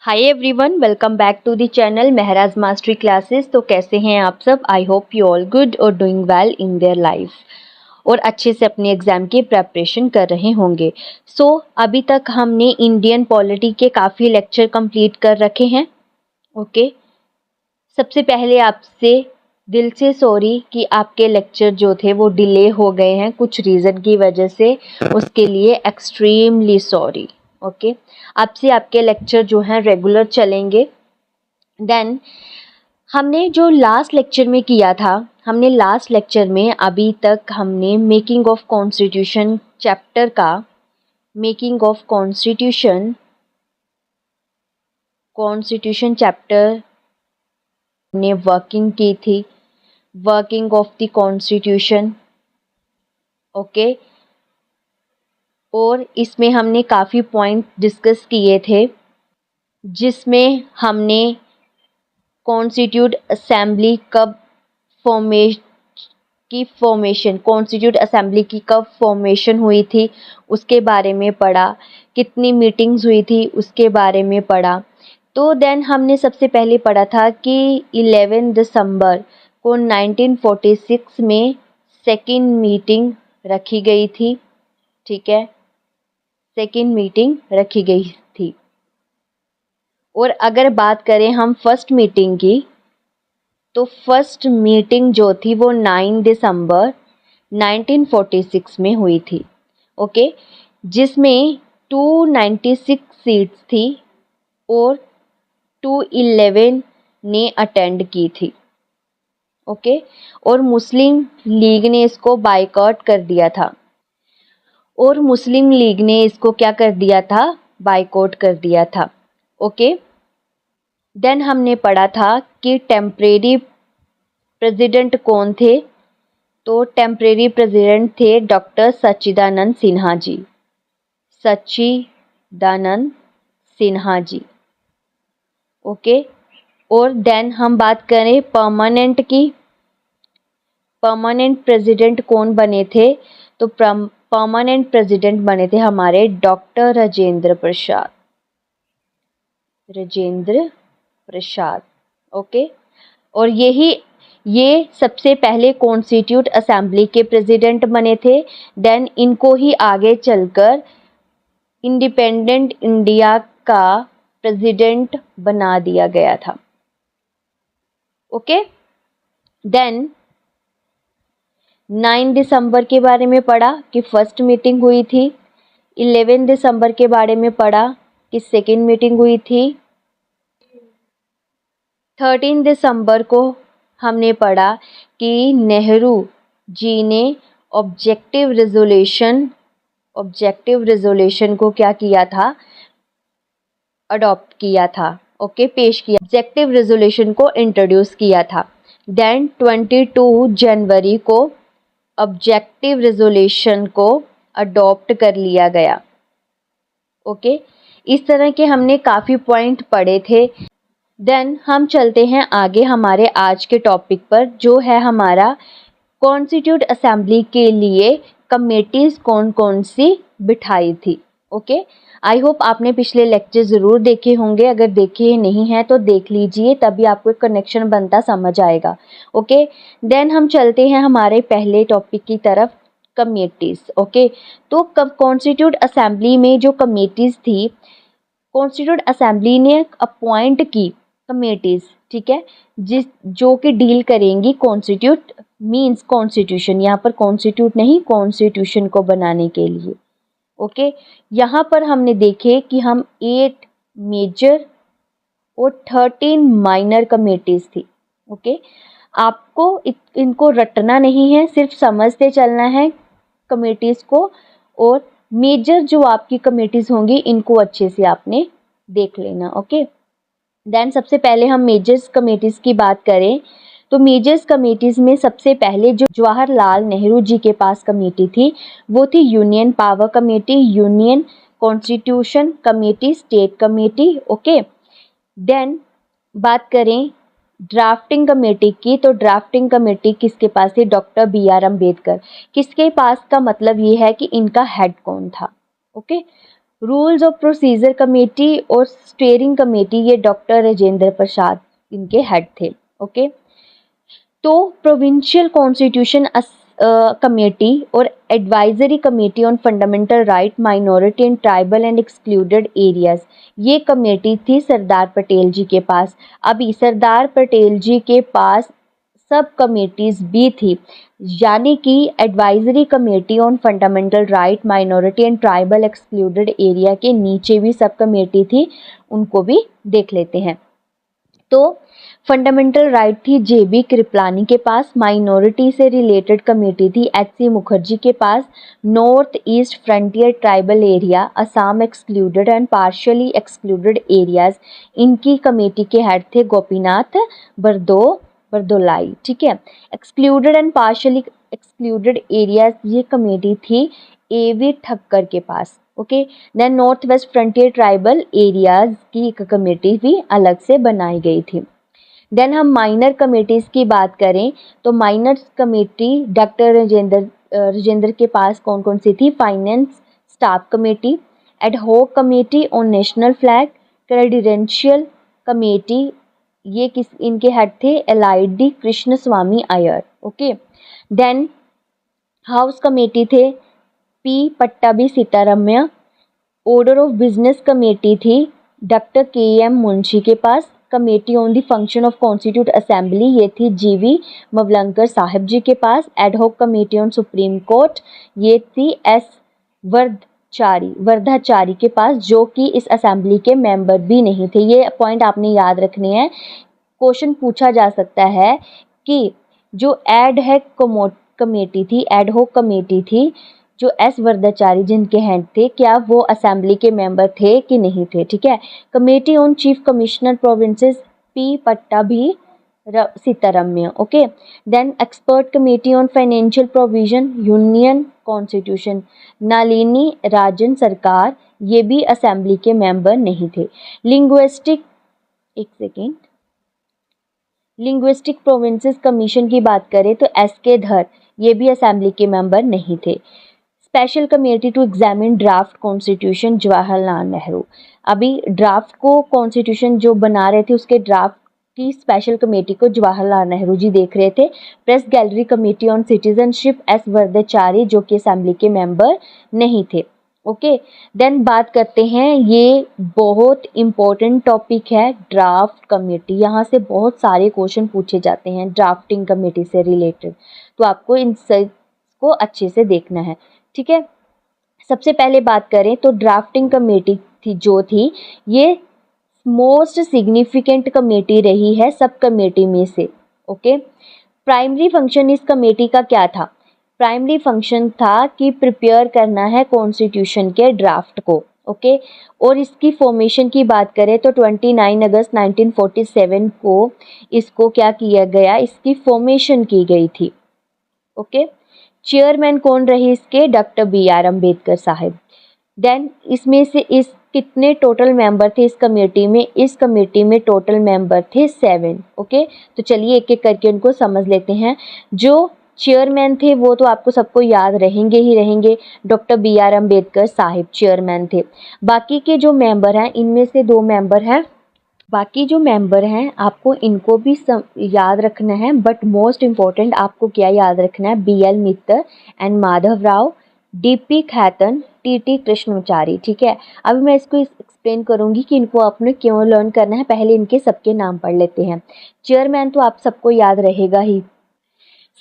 Hi everyone, welcome back to the channel Maharaj mastery classes. तो कैसे हैं आप सब? I hope you all good और doing well in their life और अच्छे से अपने एग्ज़ाम की प्रेपरेशन कर रहे होंगे। अभी तक हमने इंडियन पॉलिटी के काफ़ी लेक्चर कंप्लीट कर रखे हैं। ओके, सबसे पहले आपसे दिल से सॉरी कि आपके लेक्चर जो थे वो डिले हो गए हैं कुछ रीज़न की वजह से, उसके लिए एक्सट्रीमली सॉरी। ओके, आपसे आपके लेक्चर जो हैं रेगुलर चलेंगे। देन हमने जो लास्ट लेक्चर में किया था, हमने लास्ट लेक्चर में अभी तक हमने मेकिंग ऑफ कॉन्स्टिट्यूशन चैप्टर का मेकिंग ऑफ कॉन्स्टिट्यूशन चैप्टर ने वर्किंग की थी, working of the constitution. Okay, और इसमें हमने काफ़ी पॉइंट डिस्कस किए थे, जिसमें हमने कॉन्स्टिट्यूट असेंबली कब कॉन्स्टिट्यूट असेंबली की कब फॉर्मेशन हुई थी उसके बारे में पढ़ा, कितनी मीटिंग्स हुई थी उसके बारे में पढ़ा। तो देन हमने सबसे पहले पढ़ा था कि 11 दिसंबर को 1946 में सेकेंड मीटिंग रखी गई थी। ठीक है, सेकेंड मीटिंग रखी गई थी। और अगर बात करें हम फर्स्ट मीटिंग की, तो फर्स्ट मीटिंग जो थी वो 9 दिसंबर 1946 में हुई थी। ओके, जिसमें 296 सीट्स थी और 211 ने अटेंड की थी। ओके, और मुस्लिम लीग ने इसको बायकॉट कर दिया था। क्या कर दिया था? बायकॉट कर दिया था। ओके, देन हमने पढ़ा था कि टेम्परेरी प्रेसिडेंट कौन थे। तो टेम्परेरी प्रेसिडेंट थे डॉक्टर सच्चिदानंद सिन्हा जी। ओके, और देन हम बात करें परमानेंट की, परमानेंट प्रेसिडेंट कौन बने थे? तो परमानेंट प्रेसिडेंट बने थे हमारे डॉक्टर राजेंद्र प्रसाद। ओके, और ये सबसे पहले कॉन्स्टिट्यूट असेंबली के प्रेसिडेंट बने थे। देन इनको ही आगे चलकर इंडिपेंडेंट इंडिया का प्रेसिडेंट बना दिया गया था। ओके, देन 9 दिसंबर के बारे में पढ़ा कि फर्स्ट मीटिंग हुई थी। 11 दिसंबर के बारे में पढ़ा कि सेकेंड मीटिंग हुई थी। 13 दिसंबर को हमने पढ़ा कि नेहरू जी ने ऑब्जेक्टिव रेजोल्यूशन को क्या किया था? अडॉप्ट किया था। ओके, पेश किया, ऑब्जेक्टिव रेजोल्यूशन को इंट्रोड्यूस किया था। देन 22 जनवरी को ऑब्जेक्टिव रेजोल्यूशन को अडॉप्ट कर लिया गया। ओके, इस तरह के हमने काफ़ी पॉइंट पढ़े थे। देन हम चलते हैं आगे हमारे आज के टॉपिक पर, जो है हमारा कॉन्स्टिट्यूट असेंबली के लिए कमेटीज़ कौन कौन सी बिठाई थी। ओके, आई होप आपने पिछले लेक्चर ज़रूर देखे होंगे, अगर देखे नहीं हैं तो देख लीजिए, तभी आपको एक कनेक्शन बनता समझ आएगा। ओके, देन हम चलते हैं हमारे पहले टॉपिक की तरफ, कमेटीज़। ओके, तो कॉन्स्टिट्यूट असेंबली में जो कमेटीज़ थी, कॉन्स्टिट्यूट असेंबली ने अपॉइंट की कमेटीज़, ठीक है, जो कि डील करेंगी कॉन्स्टिट्यूट मीन्स कॉन्स्टिट्यूशन, यहाँ पर कॉन्स्टिट्यूट नहीं, कॉन्स्टिट्यूशन को बनाने के लिए। ओके, यहाँ पर हमने देखे कि हम 8 मेजर और 13 माइनर कमेटीज़ थी। ओके, आपको इनको रटना नहीं है, सिर्फ समझते चलना है कमेटीज़ को, और मेजर जो आपकी कमेटीज़ होंगी इनको अच्छे से आपने देख लेना। ओके, देन सबसे पहले हम मेजर्स कमेटीज़ की बात करें तो मेजर्स कमेटीज़ में सबसे पहले जो जवाहरलाल नेहरू जी के पास कमेटी थी वो थी union power committee, union constitution committee, state committee. Okay, then बात करें ड्राफ्टिंग कमेटी की, तो ड्राफ्टिंग कमेटी किसके पास थी? Doctor BR Ambedkar. किसके पास का मतलब ये है कि इनका हेड कौन था? Okay, rules of procedure committee और स्टीयरिंग कमेटी ये डॉक्टर राजेंद्र प्रसाद इनके हेड थे। ओके, तो प्रोविंशियल कॉन्स्टिट्यूशन कमेटी और advisory committee on fundamental right minority and tribal and excluded areas, ये कमेटी थी सरदार पटेल जी के पास। अभी सरदार पटेल जी के पास सब कमेटीज भी थी, यानी कि advisory committee on fundamental right minority and tribal excluded area के नीचे भी सब कमेटी थी, उनको भी देख लेते हैं। तो फंडामेंटल राइट थी जेबी कृपलानी के पास, माइनॉरिटी से रिलेटेड कमेटी थी एचसी मुखर्जी के पास, north east frontier tribal area Assam excluded and partially excluded areas, इनकी कमेटी के हेड थे गोपीनाथ बरदोलाई। ठीक है, excluded and partially excluded areas ये कमेटी थी एवी ठक्कर के पास। Okay, then north west frontier tribal areas की एक कमेटी भी अलग से बनाई गई थी। देन हम माइनर कमेटीज की बात करें तो माइनर कमेटी डॉक्टर राजेंद्र के पास कौन कौन सी थी? Finance staff committee, ad hoc committee on national flag, credential committee, ये किस इनके हेड थे? Alladi Krishna Swami Ayyar. Okay, then house committee थे P Pattabhi Sitaramayya, order of business committee थी डॉक्टर के एम मुंशी के पास, committee on the function of constituent assembly ये थी जीवी मवलंकर साहिब जी के पास, ad hoc committee on supreme court ये थी एस वर्धाचारी के पास, जो कि इस असेंबली के मेंबर भी नहीं थे। ये पॉइंट आपने याद रखने हैं, क्वेश्चन पूछा जा सकता है कि जो एडहॉक कमेटी थी जो एस वर्धाचारी जिनके हेड थे, क्या वो असेंबली के मेंबर थे कि नहीं थे? ठीक है, committee on chief commissioner provinces P Pattabhi Sitaramayya. Okay, then expert committee on financial provision union constitution Nalini Ranjan Sarkar, ये भी असेंबली के मेंबर नहीं थे। लिंग्विस्टिक प्रोविंसेस कमीशन की बात करें तो एस के धर ये भी असेंबली के मेंबर नहीं थे। Special committee to examine draft constitution Jawaharlal Nehru, अभी ड्राफ्ट को कॉन्स्टिट्यूशन जो बना रहे थे उसके ड्राफ्ट की स्पेशल कमेटी को जवाहरलाल नेहरू जी देख रहे थे। Press gallery committee on citizenship S Varadachari जो कि असेंबली के मेंबर नहीं थे। ओके, देन बात करते हैं, ये बहुत इंपॉर्टेंट टॉपिक है ड्राफ्ट कमेटी, यहाँ से बहुत सारे क्वेश्चन पूछे जाते हैं ड्राफ्टिंग कमेटी से रिलेटेड, तो आपको इन सब को अच्छे से देखना है। ठीक है, सबसे पहले बात करें तो ड्राफ्टिंग कमेटी थी ये मोस्ट सिग्निफिकेंट कमेटी रही है सब कमेटी में से। ओके, प्राइमरी फंक्शन इस कमेटी का क्या था? प्राइमरी फंक्शन था कि प्रिपेयर करना है कॉन्स्टिट्यूशन के ड्राफ्ट को। ओके, और इसकी फॉर्मेशन की बात करें तो 29 अगस्त 1947 को इसको क्या किया गया? इसकी फॉर्मेशन की गई थी। ओके, चेयरमैन कौन रहे इसके? डॉक्टर बी आर अम्बेडकर साहब। देन इसमें से इस कितने टोटल मेंबर थे इस कमेटी में? इस कमेटी में टोटल मेंबर थे 7। ओके, तो चलिए एक एक करके उनको समझ लेते हैं। जो चेयरमैन थे वो तो आपको सबको याद रहेंगे ही रहेंगे, doctor B R Ambedkar Sahib chairman थे। बाकी के जो मेंबर हैं इनमें से 2 मेंबर हैं, बाकी जो मेंबर हैं आपको इनको भी याद रखना है, बट मोस्ट इम्पॉर्टेंट आपको क्या याद रखना है? BL Mitter and Madhav Rao, DP Khaitan, TT Krishnamachari. ठीक है, अभी मैं इसको एक्सप्लेन करूंगी कि इनको आपने क्यों लर्न करना है। पहले इनके सबके नाम पढ़ लेते हैं। चेयरमैन तो आप सबको याद रहेगा ही,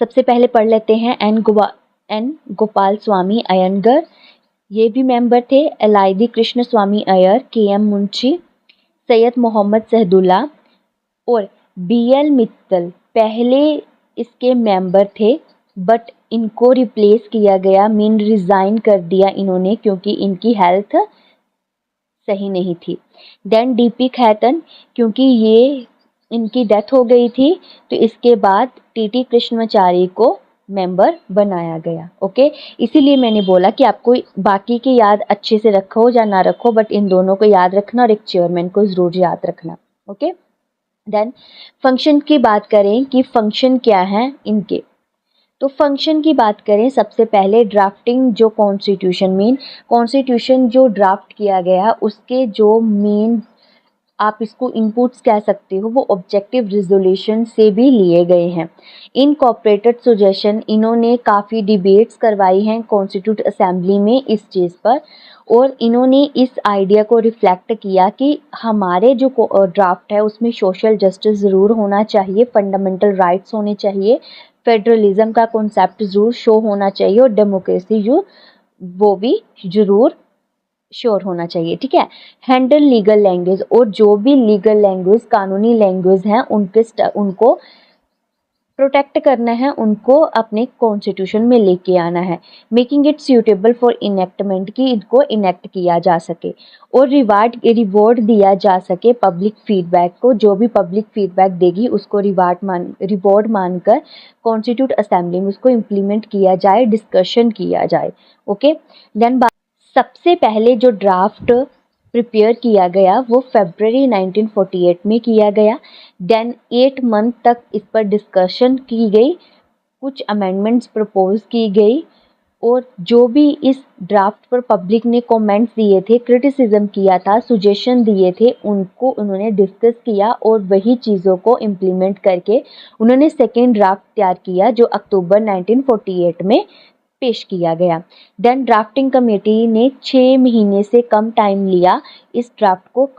सबसे पहले पढ़ लेते हैं एन गोपाल स्वामी अयंगर, ये भी मेंबर थे। LID कृष्ण स्वामी अय्यर, KM मुंशी, सैयद मोहम्मद सहदुल्ला और BL मित्तल पहले इसके मेंबर थे, बट इनको रिप्लेस किया गया, मीन रिजाइन कर दिया इन्होंने क्योंकि इनकी हेल्थ सही नहीं थी। देन DP खैतन, क्योंकि ये इनकी डेथ हो गई थी तो इसके बाद TT कृष्णमाचारी को मेंबर बनाया गया। ओके, इसीलिए मैंने बोला कि आपको बाकी की याद अच्छे से रखो या ना रखो, बट इन दोनों को याद रखना और एक चेयरमैन को जरूर याद रखना। ओके, देन फंक्शन की बात करें कि फंक्शन क्या है इनके, तो फंक्शन की बात करें, सबसे पहले ड्राफ्टिंग जो कॉन्स्टिट्यूशन जो ड्राफ्ट किया गया उसके जो मेन आप इसको इनपुट्स कह सकते हो वो ऑब्जेक्टिव रिजोल्यूशन से भी लिए गए हैं। इनकॉर्पोरेटेड सजेशन, इन्होंने काफ़ी डिबेट्स करवाई हैं कॉन्स्टिट्यूट असेंबली में इस चीज़ पर, और इन्होंने इस आइडिया को रिफ्लेक्ट किया कि हमारे जो ड्राफ्ट है उसमें सोशल जस्टिस ज़रूर होना चाहिए, फंडामेंटल राइट्स होने चाहिए, फेडरलिज्म का कॉन्सेप्ट ज़रूर शो होना चाहिए, और डेमोक्रेसी जो वो भी ज़रूर श्योर होना चाहिए। ठीक है, हैंडल लीगल लैंग्वेज, और जो भी लीगल लैंग्वेज कानूनी लैंग्वेज हैं उनको प्रोटेक्ट करना है, उनको अपने कॉन्स्टिट्यूशन में लेके आना है। Making it suitable for enactment, की इनको इनेक्ट किया जा सके, और रिवॉर्ड दिया जा सके पब्लिक फीडबैक को, जो भी पब्लिक फीडबैक देगी उसको रिवॉर्ड मानकर कॉन्स्टिट्यूट असेंबली में उसको इम्प्लीमेंट किया जाए, डिस्कशन किया जाए। ओके, देन सबसे पहले जो ड्राफ्ट प्रिपेयर किया गया वो फरवरी 1948 में किया गया। देन 8 मंथ तक इस पर डिस्कशन की गई, कुछ अमेंडमेंट्स प्रपोज की गई, और जो भी इस ड्राफ्ट पर पब्लिक ने कमेंट्स दिए थे, क्रिटिसिज्म किया था, सुजेशन दिए थे, उनको उन्होंने डिस्कस किया, और वही चीज़ों को इम्प्लीमेंट करके उन्होंने सेकेंड ड्राफ्ट तैयार किया जो अक्टूबर 1948 में पेश किया गया। देन ड्राफ्टिंग कमेटी ने 6 महीने से कम टाइम लिया इस ड्राफ्ट को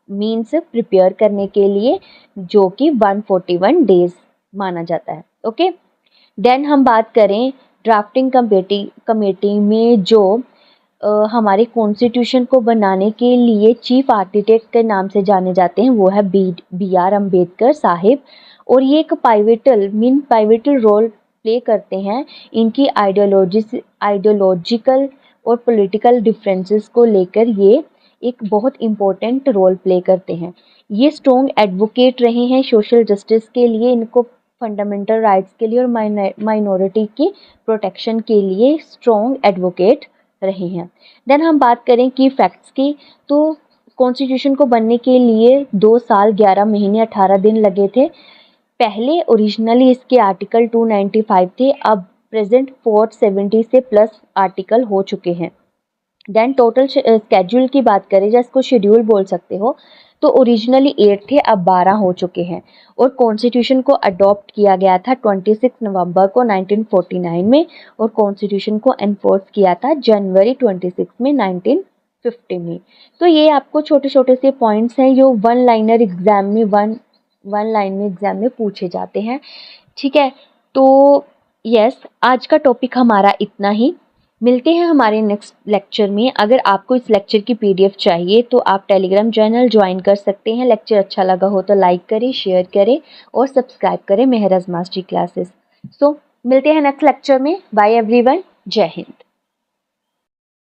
मीन्स प्रिपेयर करने के लिए, जो कि 141 डेज माना जाता है। ओके, देन हम बात करें ड्राफ्टिंग कमेटी में जो हमारे कॉन्स्टिट्यूशन को बनाने के लिए चीफ आर्किटेक्ट के नाम से जाने जाते हैं, वो है बी आर अम्बेडकर साहिब, और ये एक पाइवेटल रोल प्ले करते हैं। इनकी आइडियोलॉजिकल और पॉलिटिकल डिफरेंसेस को लेकर ये एक बहुत इम्पोर्टेंट रोल प्ले करते हैं। ये स्ट्रॉन्ग एडवोकेट रहे हैं सोशल जस्टिस के लिए, इनको फंडामेंटल राइट्स के लिए और माइनॉरिटी की प्रोटेक्शन के लिए स्ट्रॉन्ग एडवोकेट रहे हैं। देन हम बात करें की फैक्ट्स की, तो कॉन्स्टिट्यूशन को बनने के लिए 2 साल 11 महीने 18 दिन लगे थे। पहले ओरिजिनली इसके आर्टिकल 295 थे, अब प्रेजेंट 470 से प्लस आर्टिकल हो चुके हैं। देन टोटल स्केड्यूल की बात करें, या इसको शेड्यूल बोल सकते हो, तो ओरिजिनली 8 थे, अब 12 हो चुके हैं। और कॉन्स्टिट्यूशन को अडॉप्ट किया गया था 26 नवंबर को 1949 में, और कॉन्स्टिट्यूशन को एनफोर्स किया था जनवरी 26 में 1950 में। तो ये आपको छोटे छोटे से पॉइंट्स हैं जो वन लाइन में एग्जाम में पूछे जाते हैं। ठीक है, तो यस, आज का टॉपिक हमारा इतना ही। मिलते हैं हमारे नेक्स्ट लेक्चर में। अगर आपको इस लेक्चर की पीडीएफ चाहिए तो आप टेलीग्राम चैनल ज्वाइन कर सकते हैं। लेक्चर अच्छा लगा हो तो लाइक करें, शेयर करें और सब्सक्राइब करें मेहराज मास्टरी क्लासेस। सो मिलते हैं नेक्स्ट लेक्चर में। बाय एवरीवन, जय हिंद।